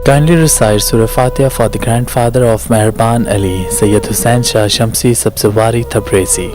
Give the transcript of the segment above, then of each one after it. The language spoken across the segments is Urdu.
Kindly recite Surah Fatiha for the grandfather of Meherban Ali, Sayyid Hussain Shah Shamsi Sabzwari Tabrizi.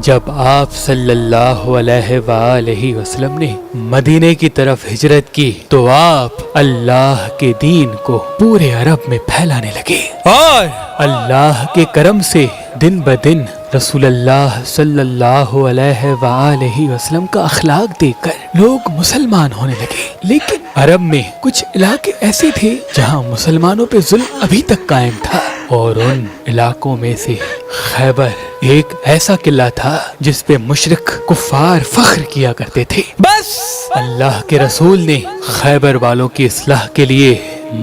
جب آپ صلی اللہ علیہ وآلہ وسلم نے مدینے کی طرف ہجرت کی تو آپ اللہ کے دین کو پورے عرب میں پھیلانے لگے، اور اللہ کے کرم سے دن بدن رسول اللہ صلی اللہ علیہ وآلہ وسلم کا اخلاق دیکھ کر لوگ مسلمان ہونے لگے۔ لیکن عرب میں کچھ علاقے ایسے تھے جہاں مسلمانوں پہ ظلم ابھی تک قائم تھا، اور ان علاقوں میں سے خیبر ایک ایسا قلعہ تھا جس پہ مشرک کفار فخر کیا کرتے تھے۔ بس اللہ کے رسول نے خیبر والوں کی اصلاح کے لیے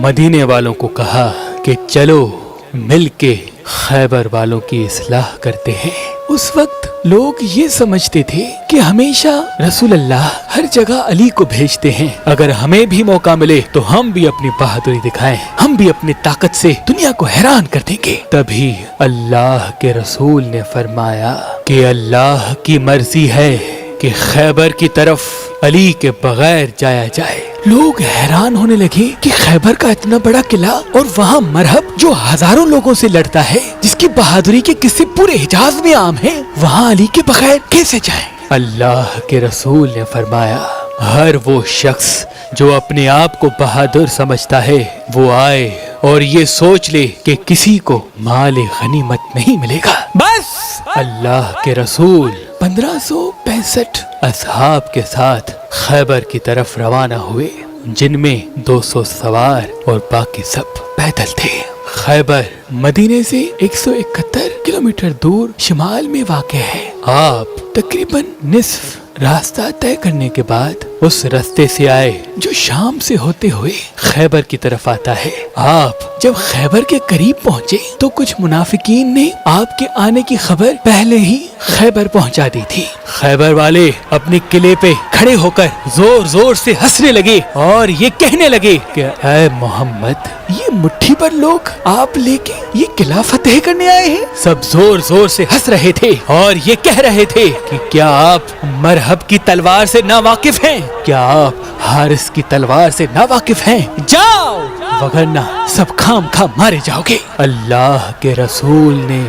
مدینے والوں کو کہا کہ چلو مل کے خیبر والوں کی اصلاح کرتے ہیں۔ اس وقت لوگ یہ سمجھتے تھے کہ ہمیشہ رسول اللہ ہر جگہ علی کو بھیجتے ہیں، اگر ہمیں بھی موقع ملے تو ہم بھی اپنی بہادری دکھائیں، ہم بھی اپنی طاقت سے دنیا کو حیران کر دیں گے۔ تبھی اللہ کے رسول نے فرمایا کہ اللہ کی مرضی ہے کہ خیبر کی طرف علی کے بغیر جایا جائے۔ لوگ حیران ہونے لگے کہ خیبر کا اتنا بڑا قلعہ اور وہاں مرہب جو ہزاروں لوگوں سے لڑتا ہے، جس کی بہادری کے قصے پورے حجاز میں عام ہیں، وہاں علی کے بغیر کیسے جائیں؟ اللہ کے رسول نے فرمایا ہر وہ شخص جو اپنے آپ کو بہادر سمجھتا ہے وہ آئے اور یہ سوچ لے کہ کسی کو مال غنیمت نہیں ملے گا۔ بس اللہ کے رسول 1565 اصحاب کے ساتھ خیبر کی طرف روانہ ہوئے، جن میں 200 سوار اور باقی سب پیدل تھے۔ خیبر مدینے سے 171 کلومیٹر دور شمال میں واقع ہے۔ آپ تقریباً نصف راستہ طے کرنے کے بعد اس راستے سے آئے جو شام سے ہوتے ہوئے خیبر کی طرف آتا ہے۔ آپ جب خیبر کے قریب پہنچے تو کچھ منافقین نے آپ کے آنے کی خبر پہلے ہی خیبر پہنچا دی تھی۔ خیبر والے اپنے قلعے پہ کھڑے ہو کر زور زور سے ہنسنے لگے اور یہ کہنے لگے کہ اے محمد، یہ مٹھی پر لوگ آپ لے کے یہ قلعہ فتح کرنے آئے ہیں۔ سب زور زور سے ہنس رہے تھے اور یہ کہہ رہے تھے کہ کیا آپ مرہب کی تلوار سے نا واقف ہیں؟ کیا آپ حارث کی تلوار سے نا واقف ہیں؟ جاؤ، وگرنہ سب خام خام مارے جاؤ گے۔ اللہ کے رسول نے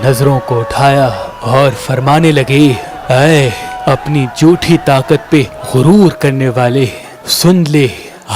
نظروں کو اٹھایا اور فرمانے لگے اے اپنی جھوٹی طاقت پہ غرور کرنے والے، سن لے،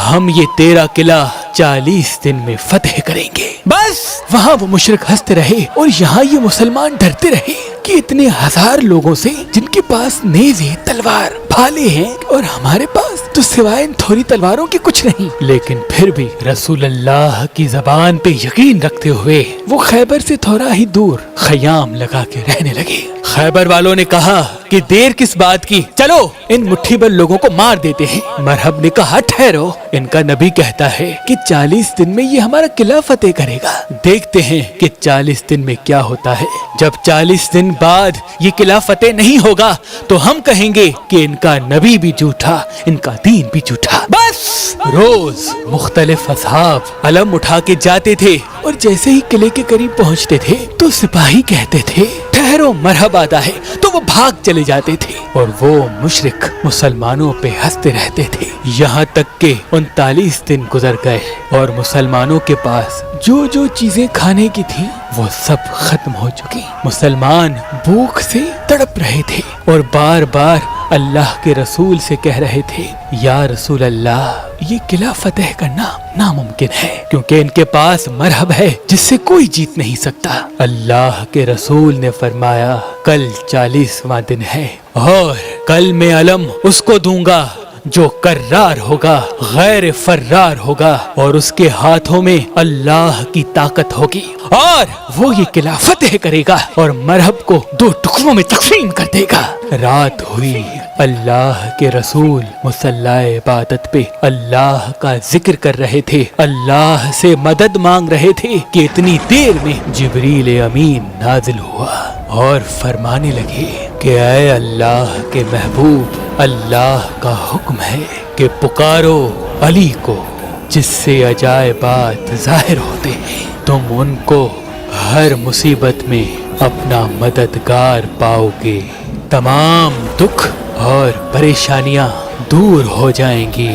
ہم یہ تیرا قلعہ 40 دن میں فتح کریں گے۔ بس وہاں وہ مشرک ہنستے رہے اور یہاں یہ مسلمان ڈرتے رہے کہ اتنے ہزار لوگوں سے جن کے پاس نیزے، تلوار، بھالے ہیں، اور ہمارے پاس تو سوائے ان تھوڑی تلواروں کے کچھ نہیں۔ لیکن پھر بھی رسول اللہ کی زبان پہ یقین رکھتے ہوئے وہ خیبر سے تھوڑا ہی دور خیام لگا کے رہنے لگے۔ خیبر والوں نے کہا کہ دیر کس بات کی، چلو ان مٹھی بھر لوگوں کو مار دیتے ہیں۔ مرہب نے کہا ٹھہرو، ان کا نبی کہتا ہے کہ 40 دن میں یہ ہمارا قلعہ فتح کرے گا، دیکھتے ہیں کہ 40 دن میں کیا ہوتا ہے۔ جب 40 دن بعد یہ قلعہ فتح نہیں ہوگا تو ہم کہیں گے کہ ان کا نبی بھی جھوٹا، ان کا دین بھی جھوٹا۔ بس روز مختلف اصحاب علم اٹھا کے جاتے تھے، اور جیسے ہی قلعے کے قریب پہنچتے تھے تو سپاہی کہتے تھے ٹھہرو، مرحب آتا ہے، تو وہ بھاگ چلے جاتے تھے، اور وہ مشرک مسلمانوں پہ ہنستے رہتے تھے، یہاں تک کہ 39 دن گزر گئے اور مسلمانوں کے پاس جو جو چیزیں کھانے کی تھی وہ سب ختم ہو چکی۔ مسلمان بھوک سے تڑپ رہے تھے اور بار بار اللہ کے رسول سے کہہ رہے تھے یا رسول اللہ، یہ قلعہ فتح کرنا ناممکن ہے کیونکہ ان کے پاس مرہب ہے جس سے کوئی جیت نہیں سکتا۔ اللہ کے رسول نے فرمایا کل 40واں دن ہے، اور کل میں علم اس کو دوں گا جو کرار ہوگا، غیر فرار ہوگا، اور اس کے ہاتھوں میں اللہ کی طاقت ہوگی، اور وہ یہ قلعہ فتح کرے گا اور مرہب کو 2 ٹکڑوں میں تقسیم کر دے گا۔ رات ہوئی، اللہ کے رسول مصلی عبادت پہ اللہ کا ذکر کر رہے تھے، اللہ سے مدد مانگ رہے تھے کہ اتنی دیر میں جبریل امین نازل ہوا اور فرمانے لگے کہ اے اللہ کے محبوب، اللہ کا حکم ہے کہ پکارو علی کو جس سے عجائبات ظاہر ہوتے ہیں، تم ان کو ہر مصیبت میں اپنا مددگار پاؤ گے، تمام دکھ اور پریشانیاں دور ہو جائیں گی۔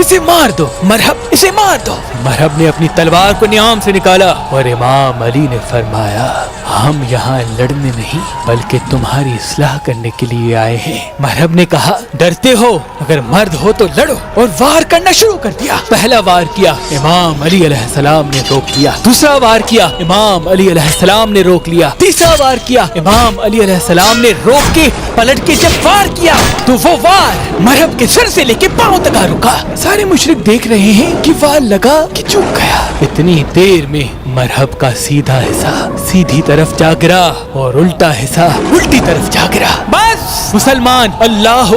اسے مار دو مرحب، اسے مار دو۔ مرحب نے اپنی تلوار کو نیام سے نکالا اور امام علی نے فرمایا ہم یہاں لڑنے نہیں بلکہ تمہاری اصلاح کرنے کے لیے آئے ہیں۔ مرحب نے کہا ڈرتے ہو؟ اگر مرد ہو تو لڑو، اور وار کرنا شروع کر دیا۔ پہلا وار کیا، امام علی علیہ السلام نے روک لیا۔ دوسرا وار کیا، امام علی علیہ السلام نے روک لیا۔ تیسرا وار کیا، امام علی علیہ السلام نے روک کے پلٹ کے جب وار کیا تو وہ وار مرحب کے سر سے لے کے پاؤں تک آ رکا۔ سارے مشرک دیکھ رہے ہیں کہ وار لگا کہ چک گیا۔ اتنی دیر میں مرحب کا سیدھا حصہ سیدھی طرف جا گرا اور الٹا حصہ الٹی طرف جا گرا۔ بس مسلمان اللہ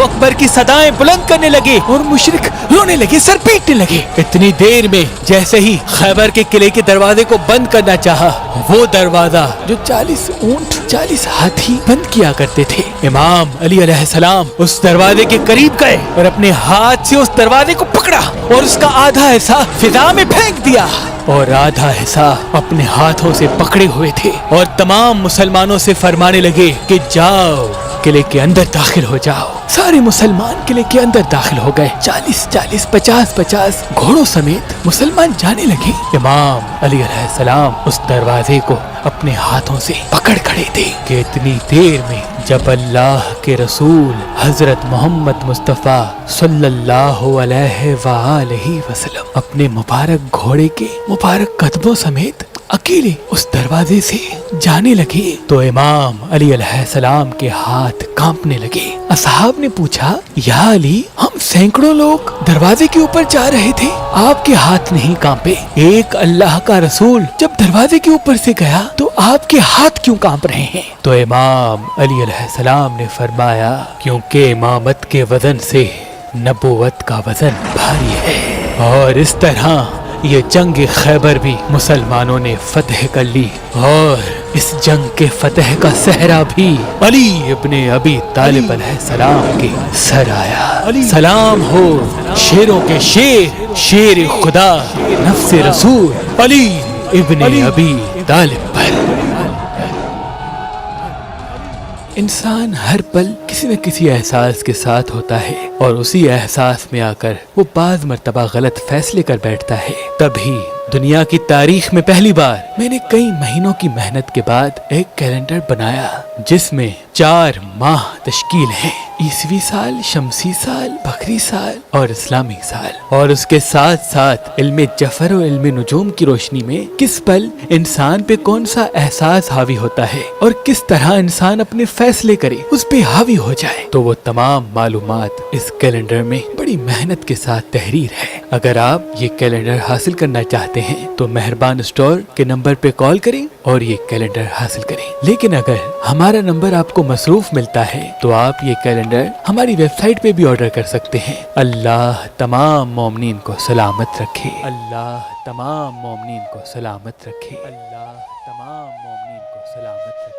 اکبر کی صدائیں بلند کرنے لگے اور مشرک رونے لگے، سر پیٹنے لگے۔ اتنی دیر میں جیسے ہی خیبر کے قلعے کے دروازے کو بند کرنا چاہا، وہ دروازہ جو 40 اونٹ 40 ہاتھی بند کیا کرتے تھے، امام علی علیہ السلام اس دروازے کے قریب گئے اور اپنے ہاتھ سے اس دروازے کو پکڑا اور اس کا آدھا حصہ فضا میں پھینک دیا اور آدھا حصہ اپنے ہاتھوں سے پکڑے ہوئے تھے، اور تمام مسلمانوں سے فرمانے لگے کہ جاؤ قلعے کے اندر داخل ہو جاؤ۔ سارے مسلمان قلعے کے اندر داخل ہو گئے، 40 50 گھوڑوں سمیت مسلمان جانے لگے۔ امام علی علیہ السلام اس دروازے کو اپنے ہاتھوں سے پکڑ کھڑے تھے کہ اتنی دیر میں جب اللہ کے رسول حضرت محمد مصطفیٰ صلی اللہ علیہ وآلہ وسلم اپنے مبارک گھوڑے کے مبارک قدموں سمیت اکیلے اس دروازے سے جانے لگے تو امام علی علیہ السلام کے ہاتھ کانپنے لگے۔ اصحاب نے پوچھا یا علی، ہم سینکڑوں لوگ دروازے کے اوپر جا رہے تھے، آپ کے ہاتھ نہیں کانپے؟ ایک اللہ کا رسول جب دروازے کے اوپر سے گیا تو آپ کے ہاتھ کیوں کانپ رہے ہیں؟ تو امام علی علیہ السلام نے فرمایا کیونکہ امامت کے وزن سے نبوت کا وزن بھاری ہے، اور اس طرح یہ جنگ خیبر بھی مسلمانوں نے فتح کر لی، اور اس جنگ کے فتح کا صحرا بھی علی ابن ابی طالب علیہ السلام کے سر آیا۔ سلام ہو شیروں کے شیر خدا نفس رسول علی ابن ابی طالب پر۔ انسان ہر پل کسی نہ کسی احساس کے ساتھ ہوتا ہے، اور اسی احساس میں آ کر وہ بعض مرتبہ غلط فیصلے کر بیٹھتا ہے۔ تبھی دنیا کی تاریخ میں پہلی بار میں نے کئی مہینوں کی محنت کے بعد ایک کیلنڈر بنایا جس میں 4 ماہ تشکیل ہیں، عیسوی سال، شمسی سال، بکری سال اور اسلامی سال، اور اس کے ساتھ ساتھ علم جفر و علم نجوم کی روشنی میں کس پل انسان پہ کون سا احساس حاوی ہوتا ہے اور کس طرح انسان اپنے فیصلے کرے اس پہ حاوی ہو جائے، تو وہ تمام معلومات اس کیلنڈر میں بڑی محنت کے ساتھ تحریر ہے۔ اگر آپ یہ کیلنڈر حاصل کرنا چاہتے ہیں تو مہربان اسٹور کے نمبر پہ کال کریں اور یہ کیلنڈر حاصل کریں، لیکن اگر ہمارا نمبر آپ کو مصروف ملتا ہے تو آپ یہ کیلنڈر ہماری ویب سائٹ پہ بھی آرڈر کر سکتے ہیں۔ اللہ تمام مومنین کو سلامت رکھے، اللہ تمام مومنین کو سلامت رکھے، اللہ تمام مومنین کو سلامت رکھے۔